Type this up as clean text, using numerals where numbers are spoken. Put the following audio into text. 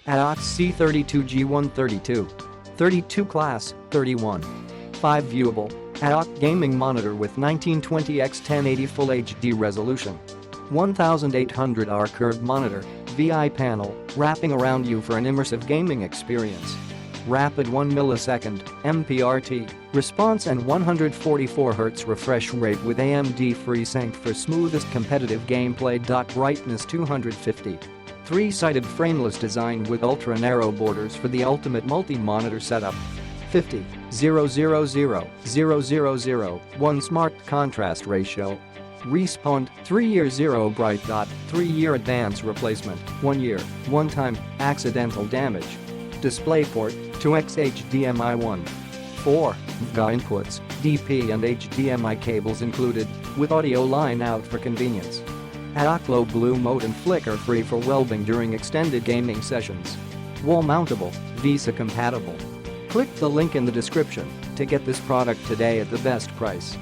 AOC C32G1 32 class, 31. 5 viewable, AOC Gaming monitor with 1920x1080 Full HD resolution. 1800R curved monitor, VI panel, wrapping around you for an immersive gaming experience. Rapid 1 millisecond, MPRT, response and 144Hz refresh rate with AMD Free Sync for smoothest competitive gameplay. Brightness 250. 3-sided frameless design with ultra-narrow borders for the ultimate multi-monitor setup. 50,000,000,1 smart contrast ratio. Respawned 3-year 0 bright. 3-year advance replacement, 1 year, one-time, accidental damage. DisplayPort, 2x HDMI 1. 4 VESA inputs, DP and HDMI cables included, with audio line out for convenience. AOC low blue mode and flicker free for wellbeing during extended gaming sessions. Wall mountable, VESA compatible. Click the link in the description to get this product today at the best price.